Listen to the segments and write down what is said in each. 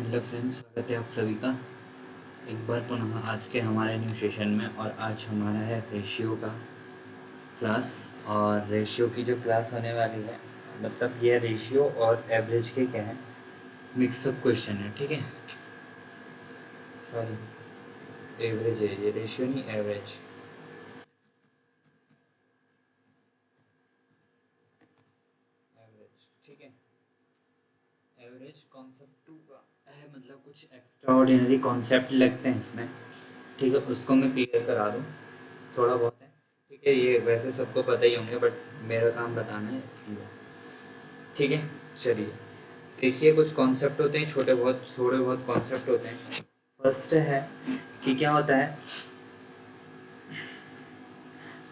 Hello friends, स्वागत है आप सभी का एक बार पुनः आज के हमारे न्यू सेशन में। और आज हमारा है रेशियो का क्लास। और रेशियो की जो क्लास होने वाली है, मतलब ये रेशियो और एवरेज के क्या है, मिक्सअप क्वेश्चन है। ठीक है, सॉरी, एवरेज है ये, रेशियो नहीं, एवरेज। एवरेज ठीक है, एवरेज कॉन्सेप्ट टू का है, मतलब कुछ एक्स्ट्रा ऑर्डिनरी कॉन्सेप्ट लगते हैं इसमें। ठीक है, उसको मैं क्लियर करा दूँ, थोड़ा बहुत है। ठीक है, ये वैसे सबको पता ही होंगे, बट मेरा काम बताना है इसलिए। ठीक है, चलिए देखिए, कुछ कॉन्सेप्ट होते हैं, छोटे बहुत थोड़े बहुत कॉन्सेप्ट होते हैं। फर्स्ट है कि क्या होता है,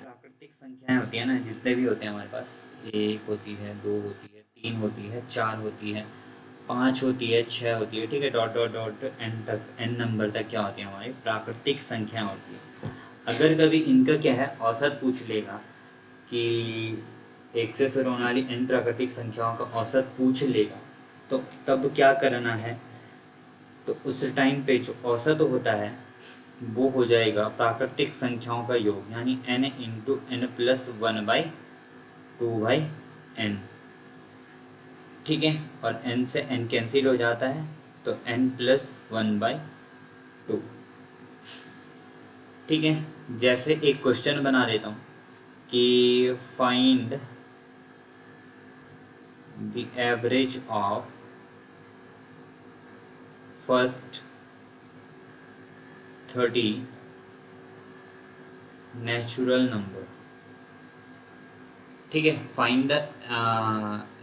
प्राकृतिक संख्याएं होती है ना, जितने भी होते हैं हमारे पास, एक होती है, दो होती है, तीन होती है, चार होती है, पाँच होती है, छः होती है। ठीक है, डॉट डॉट डॉट एन तक, एन नंबर तक क्या होती है, हमारी प्राकृतिक संख्या होती है। अगर कभी इनका क्या है, औसत पूछ लेगा कि एक से शुरू होने वाली एन प्राकृतिक संख्याओं का औसत पूछ लेगा, तो तब क्या करना है, तो उस टाइम पे जो औसत होता है वो हो जाएगा प्राकृतिक संख्याओं का योग, यानी n into n plus one by two by n. ठीक है, और n से n कैंसिल हो जाता है, तो n plus one by to. ठीक है, जैसे एक क्वेश्चन बना देता हूँ कि find the average of first 30 natural number. ठीक है, find the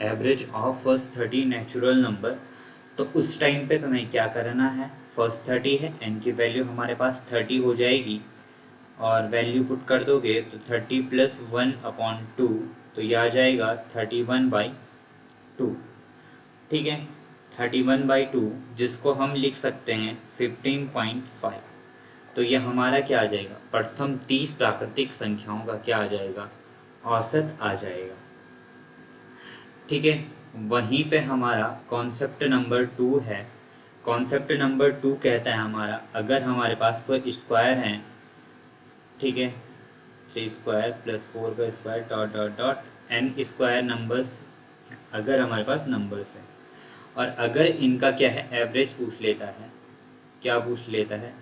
average of first 30 natural number. तो उस टाइम पे तुम्हें क्या करना है, फर्स्ट 30 है, एन की वैल्यू हमारे पास 30 हो जाएगी, और वैल्यू पुट कर दोगे तो 30 प्लस वन अपॉन टू, तो ये आ जाएगा 31/2। ठीक है, 31/2, जिसको हम लिख सकते हैं 15.5। तो ये हमारा क्या आ जाएगा, प्रथम 30 प्राकृतिक संख्याओं का क्या आ जाएगा, औसत आ जाएगा। ठीक है, वहीं पे हमारा कॉन्सेप्ट नंबर 2 है। कॉन्सेप्ट नंबर 2 कहता है हमारा, अगर हमारे पास कोई स्क्वायर है, ठीक है, 3 स्क्वायर प्लस 4 का square dot dot dot n square numbers, अगर हमारे पास नंबर्स है, और अगर इनका क्या है, एवरेज पूछ लेता है, क्या पूछ लेता है,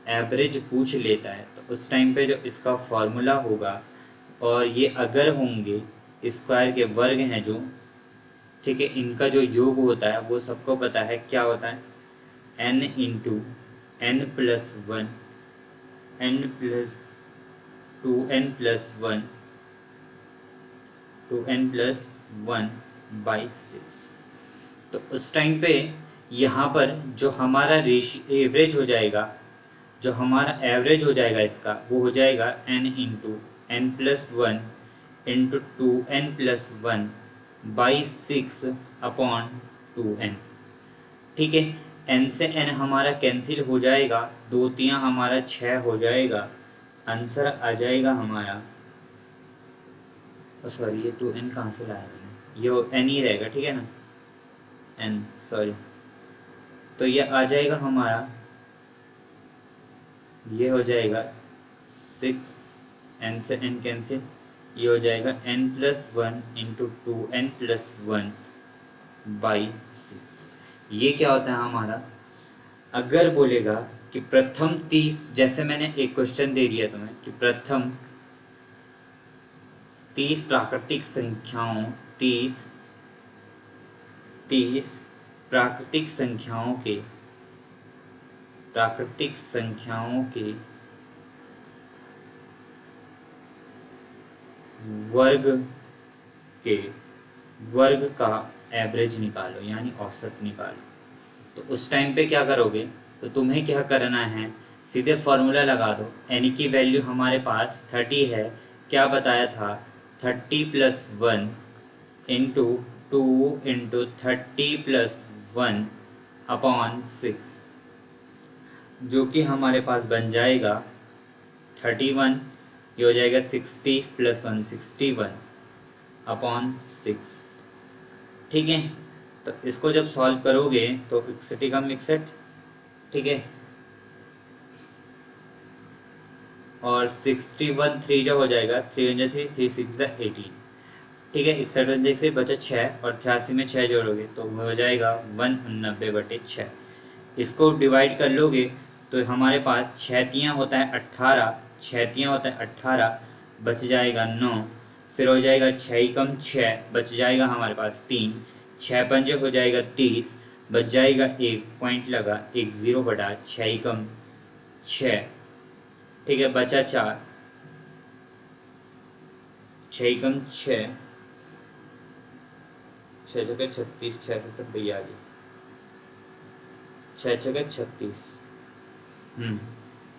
एवरेज पूछ लेता है, तो उस टाइम पे जो इसका फॉर्मूला होगा, और ये अगर होंगे स्क्वायर के वर्ग हैं जो, ठीक है, इनका जो योग होता है वो सबको पता है क्या होता है, n into n plus one, n plus two n plus one, two n plus one by six. तो उस टाइम पे यहाँ पर जो हमारा एवरेज हो जाएगा, जो हमारा एवरेज हो जाएगा इसका, वो हो जाएगा n into n plus one into two n plus one by six upon two n. ठीक है, n से n हमारा कैंसिल हो जाएगा, दो तियाँ हमारा 6 हो जाएगा, आंसर आ जाएगा हमारा, सॉरी ये टू एन कहाँ से लाया मैंने, ये n ही रहेगा, ठीक है ना, n, सॉरी। तो ये आ जाएगा हमारा, ये हो जाएगा 6, n से n कैंसिल, ये हो जाएगा n plus one into two n plus one by six. ये क्या होता है हमारा, अगर बोलेगा कि प्रथम 30, जैसे मैंने एक क्वेश्चन दे दिया तुम्हें कि प्रथम 30 प्राकृतिक संख्याओं, 30 30 प्राकृतिक संख्याओं के, प्राकृतिक संख्याओं के वर्ग के वर्ग का एवरेज निकालो, यानी औसत निकालो। तो उस टाइम पे क्या करोगे, तो तुम्हें क्या करना है, सीधे फॉर्मूला लगा दो। एन की वैल्यू हमारे पास 30 है, क्या बताया था, 30 plus one into two into 30 plus one upon six, जो कि हमारे पास बन जाएगा 31, ये हो जाएगा 60 प्लस वन 61 अपॉन सिक्स। ठीक है, तो इसको जब सॉल्व करोगे तो इकसठ का मिक्सठ, ठीक है, और 61 3 जो हो जाएगा, 3 3 3 6 18, ठीक है। 61 से बचा 6 और 83 में 6 जोड़ोगे तो हो जाएगा 189/6। इसको डिवाइड कर लोगे तो हमारे पास 6 होता है 18, 6 होता है 18, बच जाएगा 9, फिर हो जाएगा 6 कम 6, बच जाएगा हमारे पास 3, 6 पंजे हो जाएगा 30, बच जाएगा 1 पॉइंट लगा, 10/6 कम 6, ठीक है, बचा 4, 6 कम 6, 6 जगह 36, 6 से 42, 6 जगह 36,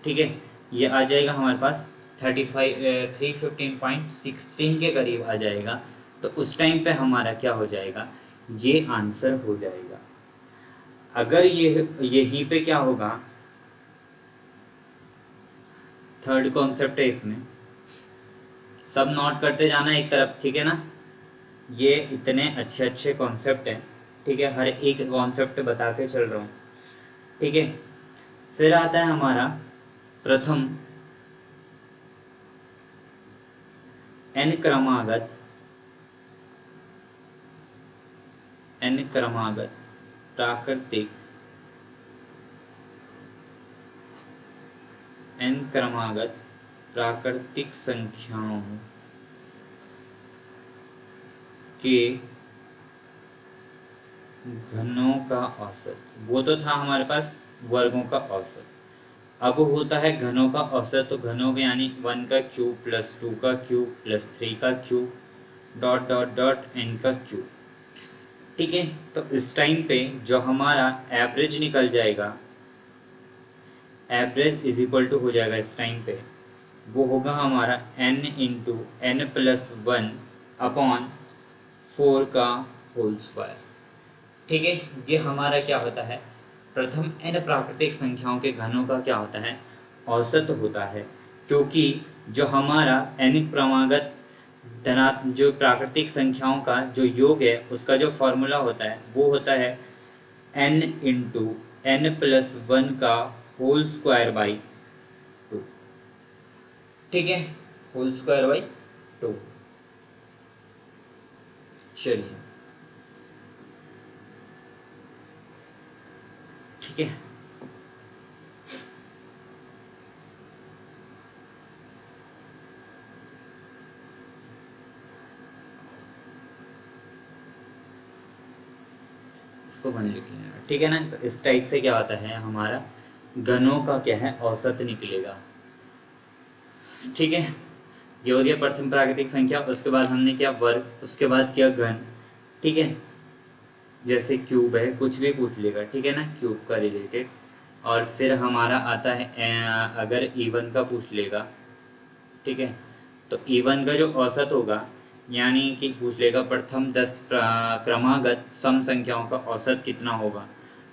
ठीक है। ये आ जाएगा हमारे पास 315.16 के करीब आ जाएगा। तो उस टाइम पे हमारा क्या हो जाएगा, ये आंसर हो जाएगा। अगर ये यहीं पे क्या होगा, थर्ड कॉन्सेप्ट है इसमें, सब नोट करते जाना एक तरफ, ठीक है ना। ये इतने अच्छे अच्छे कॉन्सेप्ट हैं, ठीक है, हर एक कॉन्सेप्ट बता के चल रहा हूँ, ठीक है। फिर आता है हमारा प्रथम n क्रमागत प्राकृतिक n क्रमागत प्राकृतिक संख्याओं के घनों का औसत। वो तो था हमारे पास वर्गों का औसत, अब होता है घनों का औसत। तो घनों के यानी 1 का क्यूब प्लस 2 का क्यूब प्लस 3 का cube dot dot dot n का क्यूब, ठीक है। तो इस टाइम पे जो हमारा एवरेज निकल जाएगा, एवरेज इज इक्वल टू हो जाएगा इस टाइम पे, वो होगा हमारा n इंटू n+1 अपॉन 4 का होल स्क्वायर, ठीक है। ये हमारा क्या होता है, प्रथम n प्राकृतिक संख्याओं के घनों का क्या होता है, औसत होता है। क्योंकि जो हमारा n क्रमागत जो प्राकृतिक संख्याओं का जो योग है उसका जो फॉर्मूला होता है वो होता है n इंटू n+1 का होल स्क्वायर बाई 2, ठीक है, होल स्क्वायर बाई 2। चलिए, ठीक है। इसको बन लिख लेना, ठीक है ना। तो इस टाइप से क्या होता है, हमारा घनों का क्या है, औसत निकलेगा, ठीक है। ये हो गया प्रथम प्राकृतिक संख्या। उसके बाद हमने किया वर्ग, उसके बाद किया घन, ठीक है। जैसे क्यूब है, कुछ भी पूछ लेगा, ठीक है ना, क्यूब का रिलेटेड। और फिर हमारा आता है अगर इवन का पूछ लेगा, ठीक है, तो इवन का जो औसत होगा, यानी कि पूछ लेगा प्रथम 10 क्रमागत सम संख्याओं का औसत कितना होगा,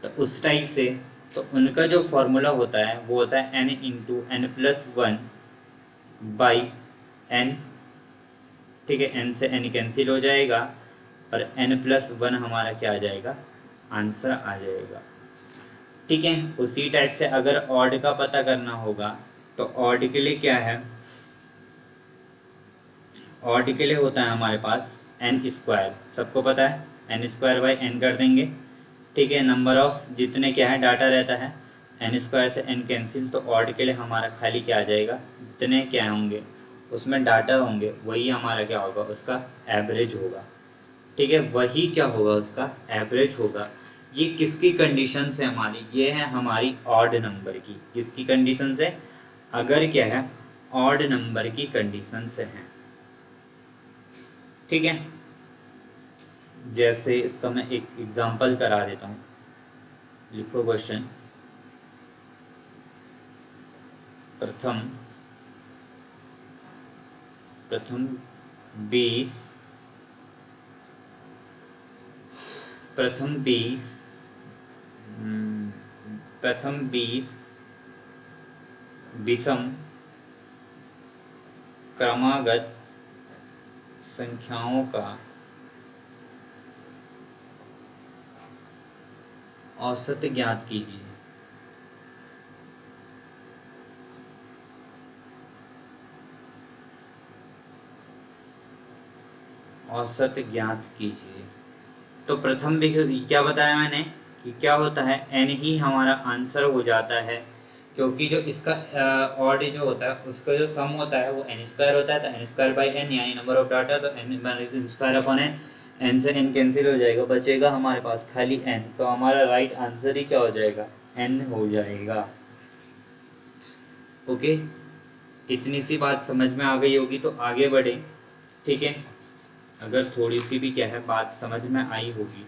तो उस टाइप से तो उनका जो फॉर्मूला होता है वो होता है n into n+1 by n, ठीक है। n से n कैंसिल हो जाएगा और n+1 हमारा क्या आ जाएगा, आंसर आ जाएगा, ठीक है। उसी टाइप से अगर ऑड का पता करना होगा तो ऑड के लिए क्या है, ऑड के लिए होता है हमारे पास n², सबको पता है, n² कर देंगे, ठीक है। नंबर ऑफ जितने क्या है डाटा रहता है, n² से n कैंसिल, तो ऑड के लिए हमारा खाली क्या आ जाएगा, जितने क्या होंगे उसमें डाटा होंगे वही हमारा क्या होगा, उसका एवरेज होगा, ठीक है। वही क्या होगा, उसका एवरेज होगा। ये किसकी कंडीशन से हमारी, ये है हमारी ऑड नंबर की, किसकी कंडीशन से, अगर क्या है ऑड नंबर की कंडीशन से है, ठीक है। जैसे इसका मैं एक एग्जांपल करा देता हूँ, लिखो क्वेश्चन, प्रथम 20 विषम क्रमागत संख्याओं का औसत ज्ञात कीजिए। औसत ज्ञात कीजिए। तो प्रथम क्या बताया मैंने कि क्या होता है, एन ही हमारा आंसर हो जाता है, क्योंकि जो इसका ऑड जो होता है उसका जो सम होता है वो एन स्क्वायर होता है, तो एन स्क्वायर बाई एन यानी नंबर ऑफ डाटा, तो n square upon n, n से एन कैंसिल हो जाएगा, बचेगा हमारे पास खाली एन, तो हमारा राइट आंसर ही क्या हो जाएगा, एन हो जाएगा। ओके, इतनी सी बात समझ में आ गई होगी तो आगे बढ़े। ठीक है, अगर थोड़ी सी भी क्या है बात समझ में आई होगी।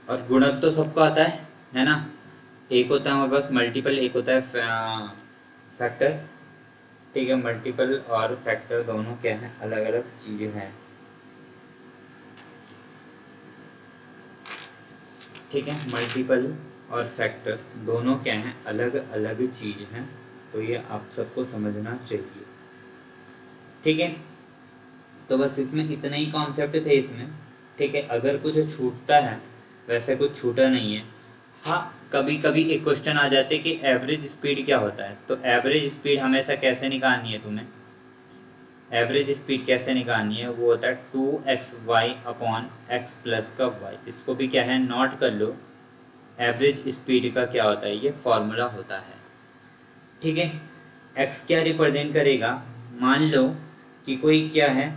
और गुणक तो सबको आता है ना। एक होता है हमारे पास मल्टीपल, एक होता है फैक्टर। ठीक है, मल्टीपल और फैक्टर दोनों क्या है, अलग अलग चीजें हैं। ठीक है, मल्टीपल और फैक्टर दोनों क्या हैं, अलग अलग चीज हैं, तो ये आप सबको समझना चाहिए। ठीक है, तो बस इसमें इतना ही कॉन्सेप्ट थे इसमें। ठीक है, अगर कुछ छूटता है, वैसे कुछ छूटा नहीं है। हाँ, कभी कभी एक क्वेश्चन आ जाते कि एवरेज स्पीड क्या होता है, तो एवरेज स्पीड हमेशा कैसे निकालनी है तुम्हें, एवरेज स्पीड कैसे निकालनी है, वो होता है 2xy अपॉन एक्स प्लस का y। इसको भी क्या है नोट कर लो, एवरेज स्पीड का क्या होता है, ये फॉर्मूला होता है। ठीक है, x क्या रिप्रेजेंट करेगा, मान लो कि कोई क्या है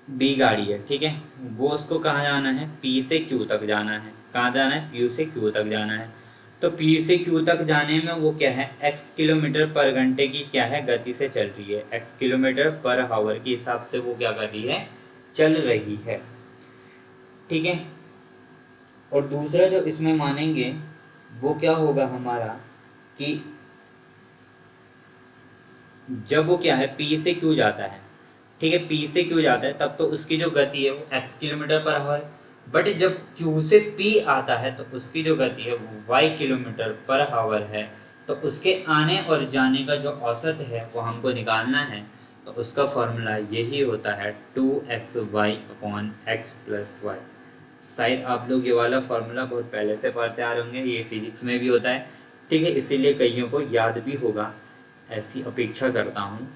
बी गाड़ी है। ठीक है, वो उसको कहाँ जाना है, P से Q तक जाना है। कहाँ जाना है, P से Q तक जाना है। तो P से Q तक जाने में वो क्या है, x किलोमीटर पर घंटे की क्या है गति से चल रही है, x किलोमीटर पर हावर के हिसाब से वो क्या कर रही है, चल रही है। ठीक है, और दूसरा जो इसमें मानेंगे वो क्या होगा हमारा, कि जब वो क्या है P से Q जाता है, ठीक है, P से Q जाता है, तब तो उसकी जो गति है वो x किलोमीटर पर आवर है। बट जब Q से P आता है तो उसकी जो गति है वो y किलोमीटर पर आवर है। तो उसके आने और जाने का जो औसत है वो हमको निकालना है, तो उसका फॉर्मूला यही होता है 2xy upon x plus Y. शायद आप लोग ये वाला फॉर्मूला बहुत पहले से पढ़ते आ रहे होंगे, ये फिजिक्स में भी होता है। ठीक है, इसीलिए कईयों को याद भी होगा, ऐसी अपेक्षा करता हूँ।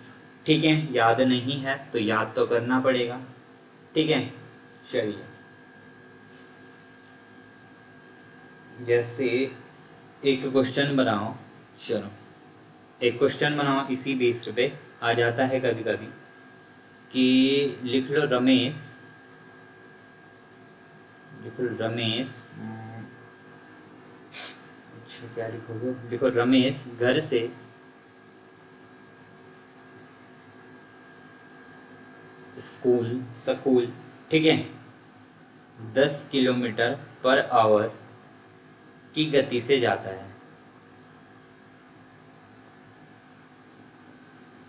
ठीक है, याद नहीं है तो याद तो करना पड़ेगा। ठीक है, चलिए, जैसे एक क्वेश्चन बनाओ, चलो एक क्वेश्चन बनाओ, इसी बेस पे आ जाता है कभी कभी कि लिख लो रमेश, लिख लो रमेश, अच्छा क्या लिखोगे, लिखो रमेश घर से स्कूल स्कूल, ठीक है, 10 किलोमीटर पर आवर की गति से जाता है,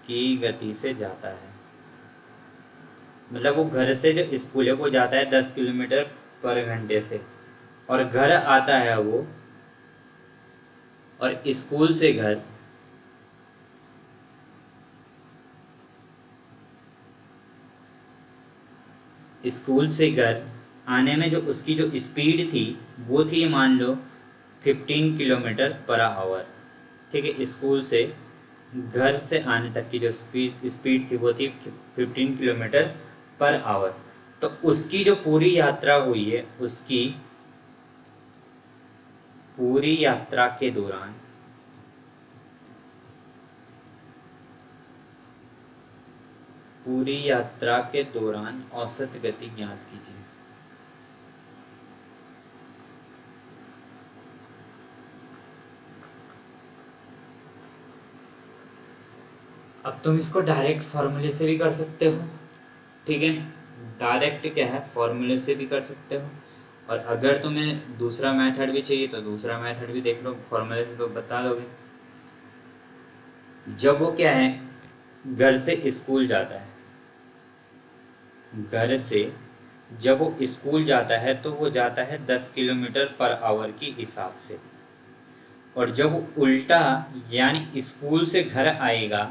की गति से जाता है। मतलब वो घर से जो स्कूल है वो जाता है 10 किलोमीटर पर घंटे से, और घर आता है वो, और स्कूल से घर स्कूल से घर आने में जो उसकी जो स्पीड थी वो थी मान लो 15 किलोमीटर पर आवर। ठीक है, स्कूल से घर से आने तक की जो स्पीड थी वो थी 15 किलोमीटर पर आवर। तो उसकी जो पूरी यात्रा हुई है, उसकी पूरी यात्रा के दौरान पूरी यात्रा के दौरान औसत गति ज्ञात कीजिए। अब तुम इसको डायरेक्ट फॉर्मूले से भी कर सकते हो। ठीक है, डायरेक्ट क्या है फॉर्मूले से भी कर सकते हो, और अगर तुम्हें दूसरा मेथड भी चाहिए तो दूसरा मेथड भी देख लो, फॉर्मूले से तो बता दोगे। जब वो क्या है घर से स्कूल जाता है, घर से जब वो स्कूल जाता है तो वो जाता है 10 किलोमीटर पर आवर की हिसाब से, और जब वो उल्टा यानी स्कूल से घर आएगा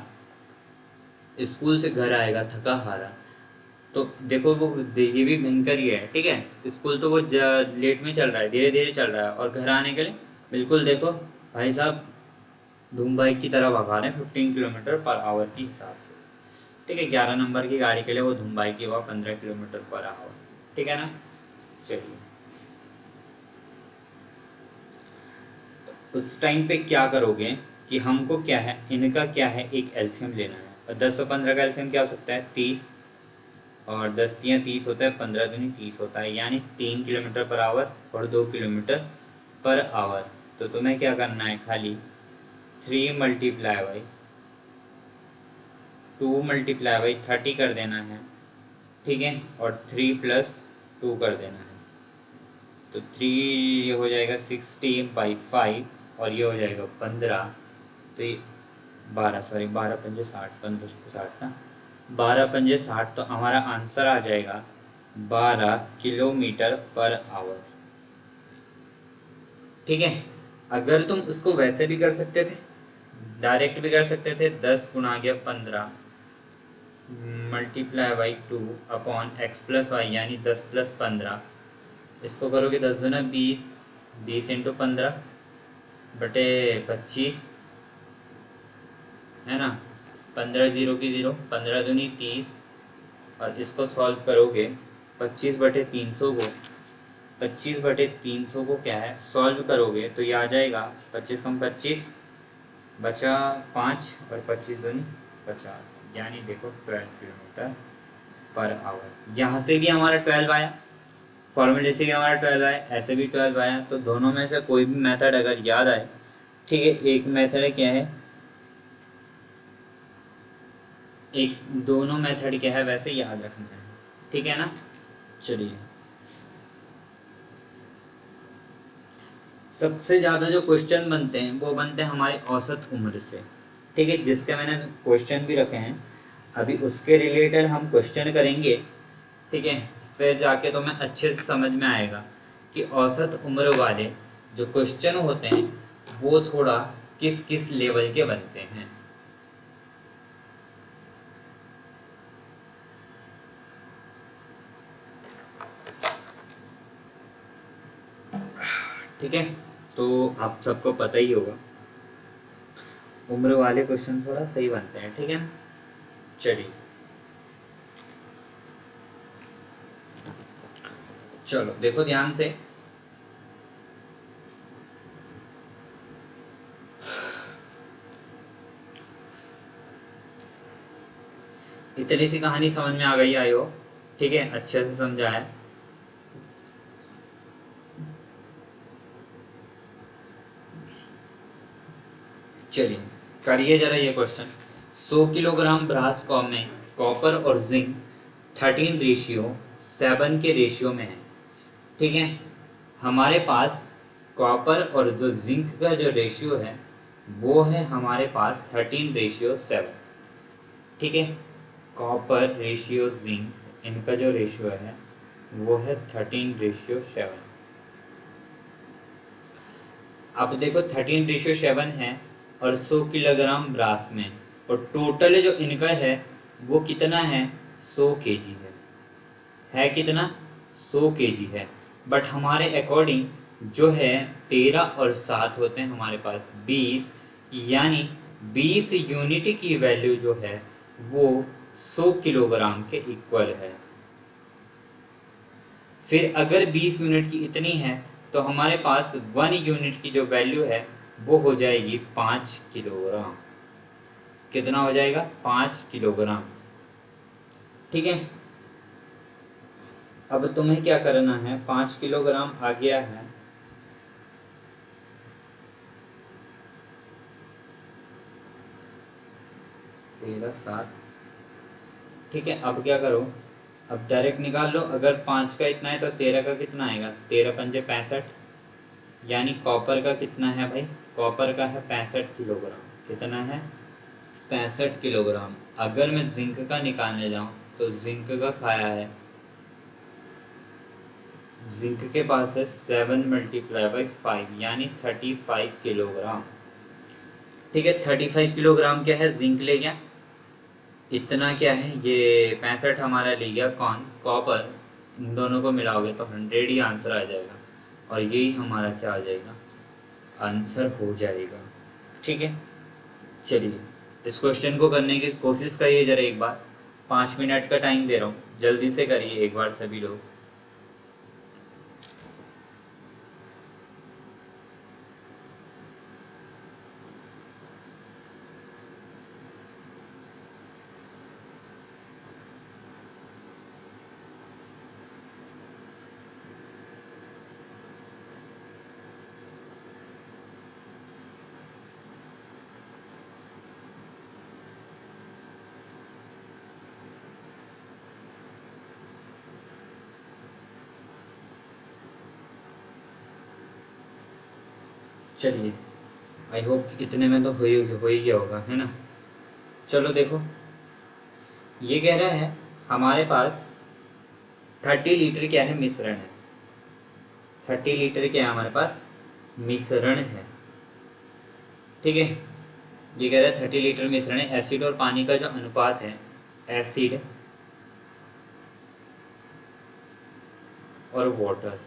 थका हारा, तो देखो वो ये भी भयंकर ही है, ठीक है। स्कूल तो वो लेट में चल रहा है, धीरे धीरे चल रहा है, और घर आने के लिए बिल्कुल देखो भाई साहब धूम बाइक की तरह भगा रहे हैं 15 किलोमीटर पर आवर की हिसाब से, ठीक है। 11 नंबर की गाड़ी के लिए वो धूम बाइक की हुआ 15 किलोमीटर पर आवर, ठीक है ना। चलिए उस टाइम पे क्या करोगे कि हमको क्या है, इनका क्या है, एक एलसीएम लेना है। और 10 और 15 का एलसीएम क्या हो सकता है, 30, और 10 तियाँ 30 होता है, 15 दूनी 30 होता है, यानी 3 किलोमीटर पर आवर और 2 किलोमीटर पर आवर। तो तुम्हें क्या करना है, खाली 3 मल्टीप्लाई बाई 2 मल्टीप्लाई बाई 30 कर देना है, ठीक है, और 3 प्लस 2 कर देना है। तो 3 ये हो जाएगा 60/5, और ये हो जाएगा 15, तो ये 12, सॉरी 12 पंजे 60, 15 को 60 ना, 12 पंजे 60, तो हमारा आंसर आ जाएगा 12 किलोमीटर पर आवर, ठीक है। अगर तुम उसको वैसे भी कर सकते थे, डायरेक्ट भी कर सकते थे, 10 गुणा गया 15 multiply by 2 upon x plus y, यानी 10 प्लस 15, इसको करोगे 10 दूना 20, 20 इंटू 15 बटे 25, है ना, 15 जीरो की जीरो, 15 दूनी 30, और इसको सॉल्व करोगे 25/300 को, 25/300 को क्या है सॉल्व करोगे तो ये आ जाएगा 25 कम 25 बचा 5, और 25 दूनी 50, यानी देखो 12 किलोमीटर पर आवर। यहाँ से भी हमारा 12 आया, फॉर्मूले से भी हमारा 12 आया, ऐसे भी 12 आया। तो दोनों में से कोई भी मेथड अगर याद आए, ठीक है, एक मेथड क्या है, एक दोनों मेथड क्या है वैसे याद रखना है, ठीक है ना। चलिए सबसे ज़्यादा जो क्वेश्चन बनते हैं वो बनते हैं हमारी औसत उम्र से, ठीक है, जिसके मैंने क्वेश्चन भी रखे हैं, अभी उसके रिलेटेड हम क्वेश्चन करेंगे, ठीक है। फिर जाके तो मैं अच्छे से समझ में आएगा कि औसत उम्र वाले जो क्वेश्चन होते हैं वो थोड़ा किस किस लेवल के बनते हैं। ठीक है, तो आप सबको पता ही होगा उम्र वाले क्वेश्चन थोड़ा सही बनते हैं, ठीक है ना। चलिए चलो देखो ध्यान से, इतनी सी कहानी समझ में आ गई आई हो, ठीक है, अच्छे से समझा है। चलिए करिए जरा ये क्वेश्चन, 100 किलोग्राम ब्रास में कॉपर और जिंक 13:7 के रेशियो में है, ठीक है। हमारे पास कॉपर और जो जिंक का जो रेशियो है वो है हमारे पास 13:7, ठीक है। कॉपर रेशियो जिंक इनका जो रेशियो है वो है 13:7। अब देखो 13:7 है और 100 किलोग्राम ब्रास में, और टोटल जो इनका है वो कितना है 100 केजी है कितना 100 केजी है। बट हमारे अकॉर्डिंग जो है 13 और 7 होते हैं हमारे पास 20, यानी 20 यूनिट की वैल्यू जो है वो 100 किलोग्राम के इक्वल है। फिर अगर 20 यूनिट की इतनी है तो हमारे पास 1 यूनिट की जो वैल्यू है वो हो जाएगी 5 किलोग्राम। कितना हो जाएगा 5 किलोग्राम, ठीक है। अब तुम्हें क्या करना है, 5 किलोग्राम आ गया है, तेरह 7, ठीक है। अब क्या करो, अब डायरेक्ट निकाल लो, अगर 5 का इतना है तो 13 का कितना आएगा, 13 पंजे 65, यानी कॉपर का कितना है भाई, कॉपर का है 65 किलोग्राम। कितना है 65 किलोग्राम। अगर मैं जिंक का निकालने जाऊं तो जिंक का खाया है जिंक के पास है 7 × 5 यानी 35 किलोग्राम। ठीक है, 35 किलोग्राम क्या है, जिंक ले गया। इतना क्या है, ये 65 हमारा ले गया कौन, कॉपर। इन दोनों को मिलाओगे तो 100 ही आंसर आ जाएगा, और यही हमारा क्या आ जाएगा, आंसर हो जाएगा। ठीक है, चलिए इस क्वेश्चन को करने की कोशिश करिए जरा एक बार। 5 मिनट का टाइम दे रहा हूँ, जल्दी से करिए एक बार सभी लोग। चलिए, आई होप इतने में तो हो ही गया होगा, है ना। चलो देखो, ये कह रहा है हमारे पास 30 लीटर क्या है, मिश्रण है। 30 लीटर क्या है हमारे पास, मिश्रण है। ठीक है, ये कह रहा है 30 लीटर मिश्रण है। एसिड और पानी का जो अनुपात है, एसिड और वाटर,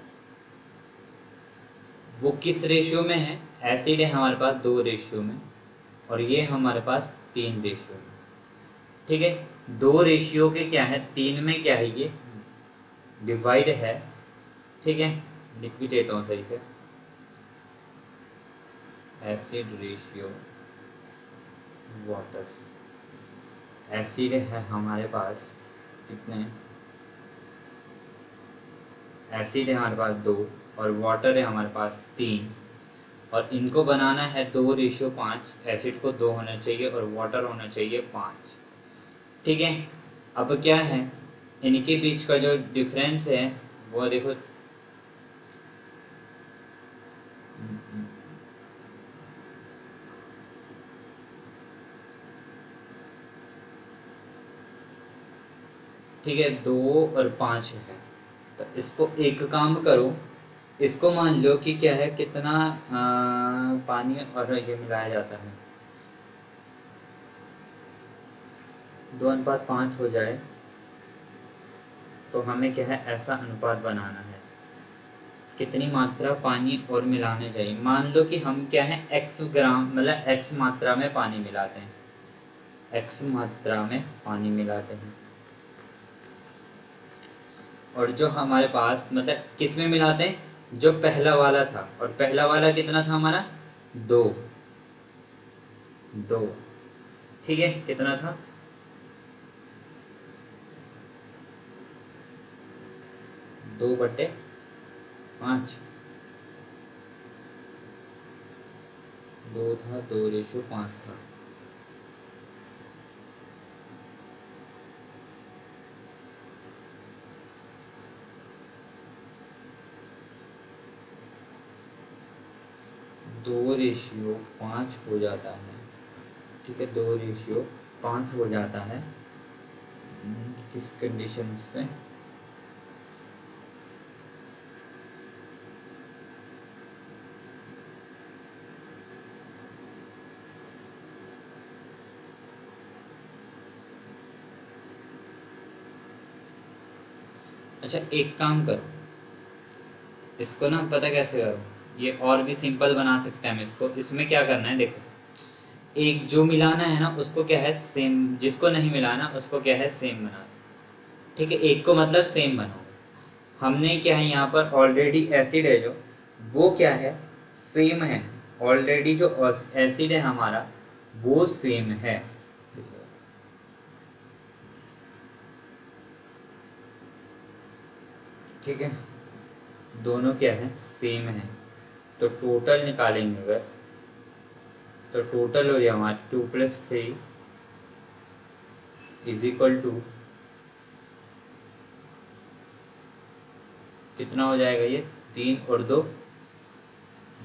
वो किस रेशियो में है। एसिड है हमारे पास 2 रेशियो में, और ये हमारे पास 3 रेशियो में। ठीक है, 2 रेशियो के क्या है, 3 में क्या है, ये डिवाइड है। ठीक है, लिख भी देता हूँ सही से, एसिड रेशियो वाटर। एसिड है हमारे पास कितने, एसिड है हमारे पास 2, और वाटर है हमारे पास 3, और इनको बनाना है 2:5। एसिड को 2 होना चाहिए और वाटर होना चाहिए 5। ठीक है, अब क्या है, इनके बीच का जो डिफरेंस है वो देखो, ठीक है, 2 और 5 है। तो इसको एक काम करो, इसको मान लो कि क्या है, कितना पानी और ये मिलाया जाता है, 2:5 हो जाए, तो हमें क्या है, ऐसा अनुपात बनाना है। कितनी मात्रा पानी और मिलाने चाहिए, मान लो कि हम क्या है, x ग्राम मतलब x मात्रा में पानी मिलाते हैं, x मात्रा में पानी मिलाते हैं। और जो हमारे पास मतलब किस में मिलाते हैं, जो पहला वाला था, और पहला वाला कितना था हमारा, 2। ठीक है, कितना था, 2/5। 2 था, 2:5 था। दो रेशियो 5 हो जाता है। ठीक है, 2:5 हो जाता है। किस कंडीशंस पे, अच्छा एक काम करो, इसको ना पता कैसे करो, ये और भी सिंपल बना सकते हैं हम इसको। इसमें क्या करना है, देखो, एक जो मिलाना है ना उसको क्या है सेम, जिसको नहीं मिलाना उसको क्या है सेम बना। ठीक है, एक को मतलब सेम बनाओ। हमने क्या है यहाँ पर ऑलरेडी एसिड है जो, वो क्या है, सेम है। ऑलरेडी जो एसिड है हमारा वो सेम है। ठीक है, दोनों क्या है, सेम है। तो टोटल निकालेंगे अगर, तो टोटल हो जाए हमारा 2+3 = कितना हो जाएगा, ये 3 और 2,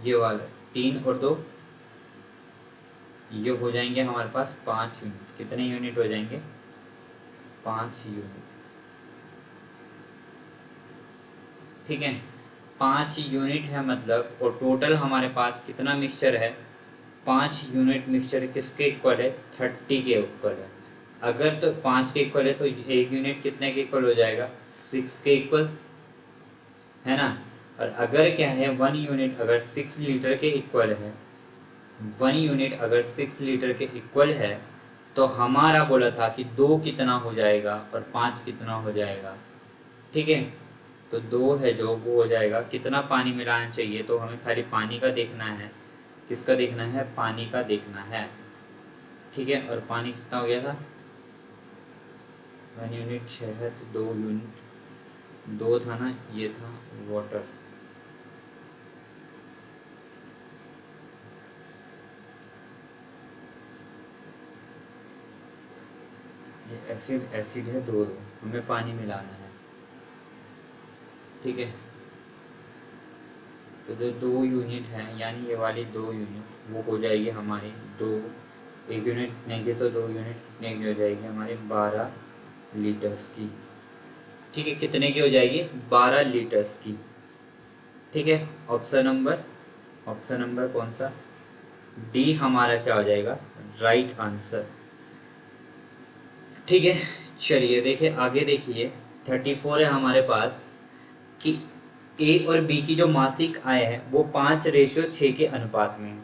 ये वाला 3 और 2, ये हो जाएंगे हमारे पास 5 यूनिट। कितने यूनिट हो जाएंगे, 5 यूनिट। ठीक है, 5 यूनिट है मतलब, और टोटल हमारे पास कितना मिक्सचर है, 5 यूनिट मिक्सचर किसके इक्वल है, 30 के इक्वल है। अगर तो 5 के इक्वल है तो 1 यूनिट कितने के इक्वल हो जाएगा, 6 के इक्वल, है ना। और अगर क्या है 1 यूनिट अगर 6 लीटर के इक्वल है, 1 यूनिट अगर 6 लीटर के इक्वल है, तो हमारा बोला था कि 2 कितना हो जाएगा और 5 कितना हो जाएगा। ठीक है, तो 2 है जो वो हो जाएगा, कितना पानी मिलाना चाहिए, तो हमें खाली पानी का देखना है। किसका देखना है, पानी का देखना है। ठीक है, और पानी कितना हो गया था, 1 यूनिट 6 है तो 2 यूनिट 2 था ना, ये था वाटर। ये एसिड है 2, हमें पानी मिलाना है। ठीक है, तो जो 2 यूनिट है यानी ये वाली 2 यूनिट वो हो जाएगी हमारी 2, 1 यूनिट लेंगे तो 2 यूनिट कितने की हो जाएगी हमारी, 12 लीटर्स की। ठीक है, कितने की हो जाएगी, 12 लीटर्स की। ठीक है, ऑप्शन नंबर कौन सा, डी हमारा क्या हो जाएगा, राइट आंसर। ठीक है, चलिए देखिए आगे, देखिए 34 है हमारे पास कि ए और बी की जो मासिक आय है वो 5:6 के अनुपात में है,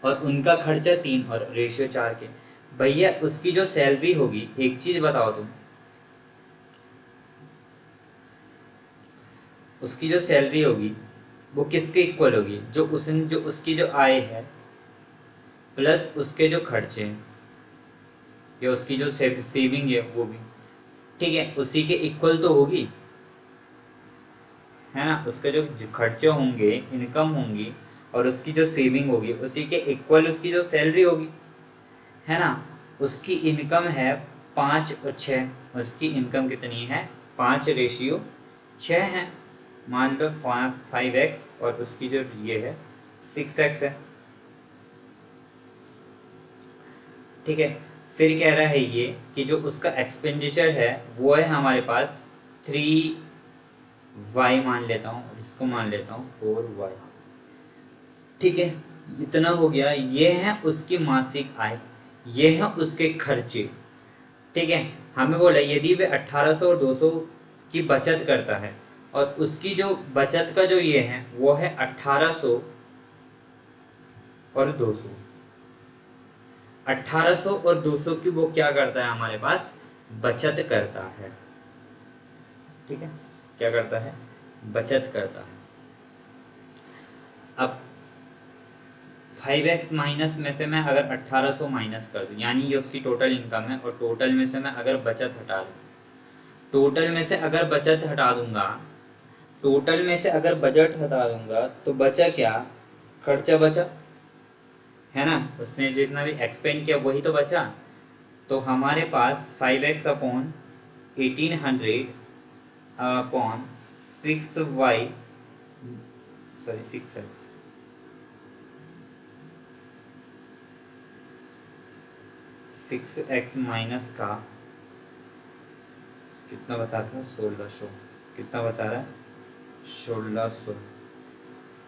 और उनका खर्चा 3 और रेशियो 4 के। भैया उसकी जो सैलरी होगी, एक चीज बताओ तुम, उसकी जो सैलरी होगी वो किसके इक्वल होगी, जो उसकी जो आय है प्लस उसके जो खर्चे हैं, या उसकी जो सेविंग है वो भी, ठीक है, उसी के इक्वल तो होगी, है ना। उसके जो खर्चे होंगे, इनकम होंगी, और उसकी जो सेविंग होगी उसी के इक्वल उसकी जो सैलरी होगी, है ना। उसकी इनकम है 5 और 6, उसकी इनकम कितनी है, 5:6 है। मान लो 5x, और उसकी जो ये है 6x है। ठीक है, फिर कह रहा है ये कि जो उसका एक्सपेंडिचर है वो है हमारे पास 3y मान लेता हूँ, और इसको मान लेता हूँ 4y। ठीक है, इतना हो गया, ये है उसकी मासिक आय, ये है उसके खर्चे। ठीक है, हमें बोला यदि वे 1800 और 200 की बचत करता है, और उसकी जो बचत का जो ये है वो है 1800 और 200, 1800 और 200 की वो क्या करता है हमारे पास, बचत करता है। ठीक है, क्या करता है, बचत करता है। अब 5x माइनस में से मैं अगर 1800 माइनस कर दूं, यानी ये उसकी टोटल इनकम है, और टोटल में से मैं अगर बचत हटा दूं, टोटल में से अगर बचत हटा दूंगा, टोटल में से अगर बजट हटा दूंगा तो बचा क्या, खर्चा बचा, है ना। उसने जितना भी एक्सपेंड किया वही तो बचा। तो हमारे पास 5x upon 1800 upon 6y, sorry 6x, 6x minus का कितना बता रहा है, 1600, कितना बता रहा है, 1600।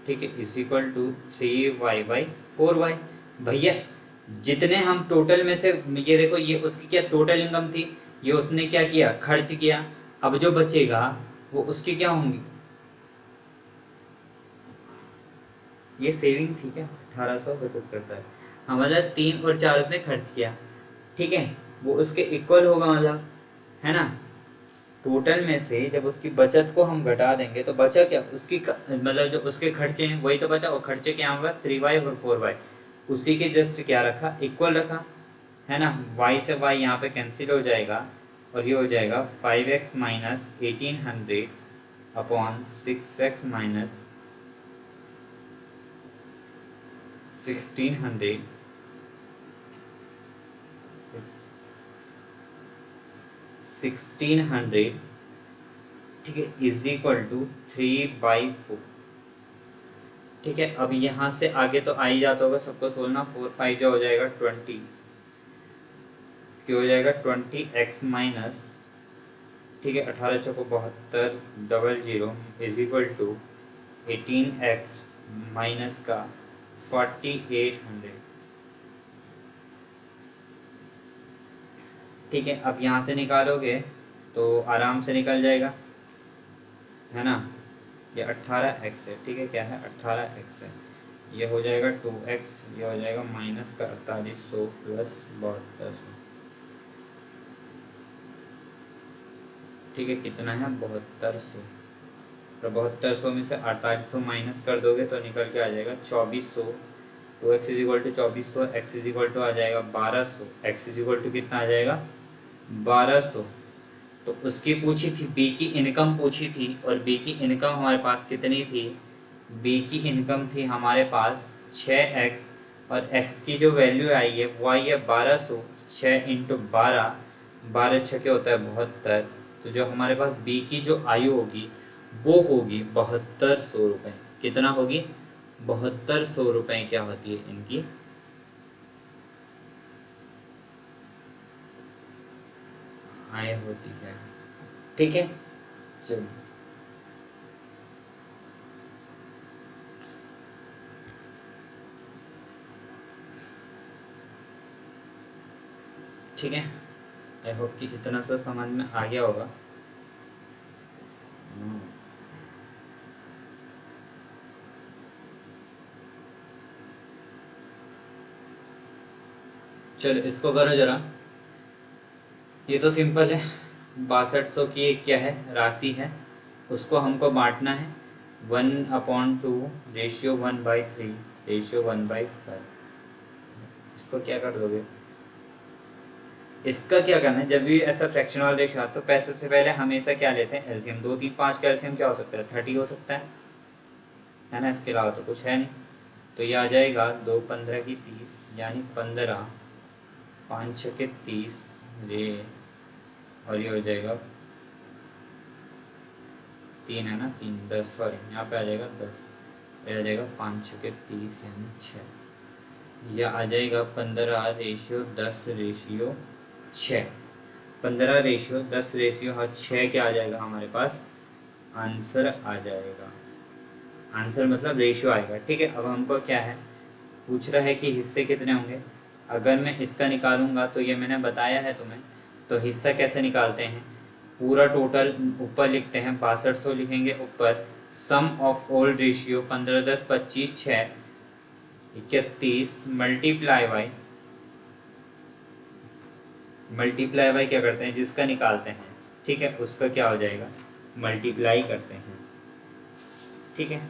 ठीक है, इज इक्वल टू 3y/4y। भैया जितने हम टोटल में से, ये देखो ये उसकी क्या टोटल इनकम थी, ये उसने क्या किया, खर्च किया। अब जो बचेगा वो उसकी क्या होंगी, ये सेविंग थी क्या, 1800 बचत करता है, हाँ मतलब 3 और 4 उसने खर्च किया। ठीक है, वो उसके इक्वल होगा मतलब, है ना। टोटल में से जब उसकी बचत को हम घटा देंगे तो बचा क्या, उसकी मतलब जो उसके खर्चे हैं वही तो बचा, और खर्चे के यहाँ पास 3y और 4y, उसी के जस्ट क्या रखा, इक्वल रखा, है ना। y से y यहाँ पे कैंसिल हो जाएगा, और ये हो जाएगा 5x minus 1800 upon 6x minus 1600, 1600, ठीक है, इज इक्वल टू 3/4। ठीक है, अब यहाँ से आगे तो आ ही जाता होगा सबको सोलना, 4 5 जो हो जाएगा 20, क्या हो जाएगा 20x माइनस, ठीक है, 18 चौको 72 double zero is equal to 18x minus का 4800। ठीक है, अब यहाँ से निकालोगे तो आराम से निकल जाएगा, है ना। ये 18x है, ठीक है, क्या है 18x है। ये हो जाएगा 2x, ये हो जाएगा माइनस का 4800 प्लस 7200। ठीक है, कितना है 7200। तो 7200 में से 4800 माइनस कर दोगे तो निकल के आ जाएगा 2400। 2x is equal to 2400, x is equal to आ जाएगा 1200, x इज इक्वल टू कितना आ जाएगा 1200। तो उसकी पूछी थी बी की इनकम पूछी थी, और बी की इनकम हमारे पास कितनी थी, बी की इनकम थी हमारे पास 6x, और x की जो वैल्यू आई है वो आई है 1200। 6 इंटू 12, 12 छके होता है 72। तो जो हमारे पास बी की जो आयु होगी वो होगी 7200 रुपये। कितना होगी 7200 रुपये क्या होती है इनकी आय होती है। ठीक है, चलो ठीक है, आई होप कि इतना सा समझ में आ गया होगा। चलो इसको करो जरा, ये तो सिंपल है। 6200 की एक क्या है राशि है, उसको हमको बांटना है 1/2 रेशियो 1/3 रेशियो 1/5। इसको क्या कर दोगे, इसका क्या करना है, जब भी ऐसा फ्रैक्शन वाला रेशियो आता तो सबसे पहले हमेशा क्या लेते हैं एलसीएम। 2 3 5 का एलसीएम क्या हो सकता है 30 हो सकता है ना, इसके अलावा तो कुछ है नहीं। तो ये आ जाएगा 2 15 की 30, यानी 15, 5 6 के 30 रे, और ये हो जाएगा 3 है ना, 3 10, सॉरी यहाँ पे आ जाएगा 10, ये आ जाएगा 5 6 के 30 यानी 6। यह आ जाएगा 15 रेशियो 10 रेशियो 6। 15 रेशियो 10 रेशियो 6 क्या आ जाएगा हमारे पास, आंसर आ जाएगा। आंसर मतलब रेशियो आएगा। ठीक है, अब हमको क्या है पूछ रहा है कि हिस्से कितने होंगे। अगर मैं इसका निकालूंगा तो ये मैंने बताया है तुम्हें, तो हिस्सा कैसे निकालते हैं, पूरा टोटल ऊपर लिखते हैं 6200 लिखेंगे ऊपर, sum of all ratio 15 10 25 6 31 multiply by क्या करते हैं जिसका निकालते हैं, ठीक है, उसका क्या हो जाएगा मल्टीप्लाई करते हैं। ठीक है,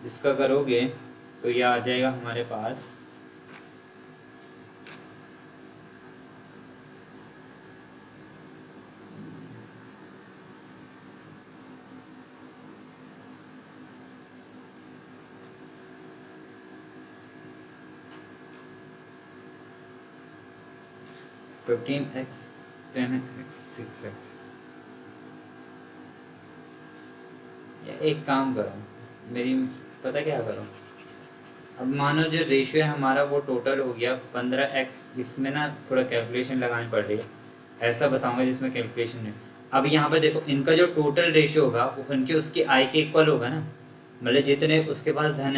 इसका करोगे तो यह आ जाएगा हमारे पास 15x 10x 6x। या एक काम करो, मेरी पता क्या करो, अब मानो जो रेशियो है हमारा वो टोटल हो गया 15x, इसमें ना थोड़ा कैलकुलेशन लगानी पड़ रही है, ऐसा बताऊंगा जिसमें कैलकुलेशन है। अब यहाँ पे देखो इनका जो टोटल रेशियो होगा वो उनके उसकी आय के इक्वल होगा ना, मतलब जितने उसके पास धन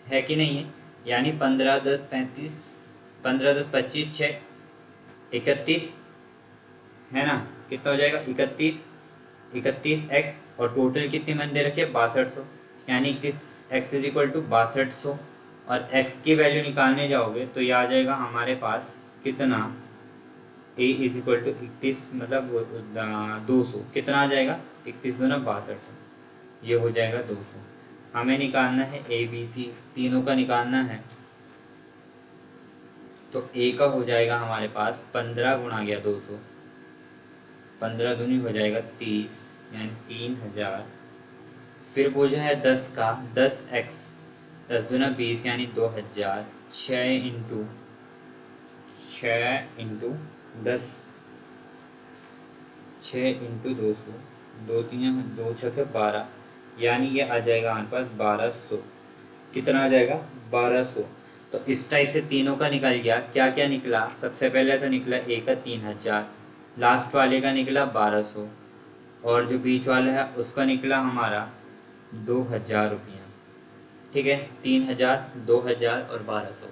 है कि नहीं है, यानी 15 10 35, 15 10 25 6 31, है ना, कितना हो जाएगा 31x, और टोटल कितनी मैंने दे रखी है 6200, यानी 31x इज इक्वल टू 6200। और x की वैल्यू निकालने जाओगे तो ये आ जाएगा हमारे पास कितना, a इज इक्वल टू 31 मतलब 200, कितना आ जाएगा 31 दूना 62, ये हो जाएगा 200। हमें निकालना है a b c तीनों का निकालना है, तो a का हो जाएगा हमारे पास 15 गुणा गया 200, 15 दूनी हो जाएगा 30 यानी 3000। फिर वो जो है 10 का 10x 10 दूना 20 यानी 2000। 6 इंटू 10, 6 इंटू 200, 2 3 2 6 12, यानी ये आ जाएगा हमारे पास 1200। कितना आ जाएगा 1200। तो इस टाइप से तीनों का निकल गया। क्या क्या निकला, सबसे पहले तो निकला a का 3000, लास्ट वाले का निकला 1200 और जो बीच वाला है उसका निकला हमारा 2000 रुपया। ठीक है, 3000, 2000 और 1200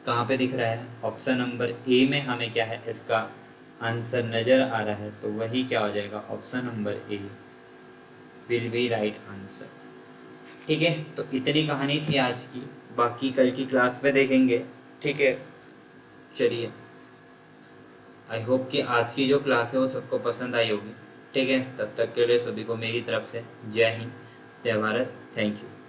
कहाँ पे दिख रहा है? ऑप्शन नंबर ए में हमें क्या है इसका आंसर नज़र आ रहा है, तो वही क्या हो जाएगा? Option number A will be right answer. ठीक है, तो इतनी कहानी थी आज की, बाकी कल की क्लास में देखेंगे। ठीक है, चलिए, आई होप कि आज की जो क्लास है वो सबको पसंद आई होगी। ठीक है, तब तक के लिए सभी को मेरी तरफ से जय हिंद, जय भारत, थैंक यू।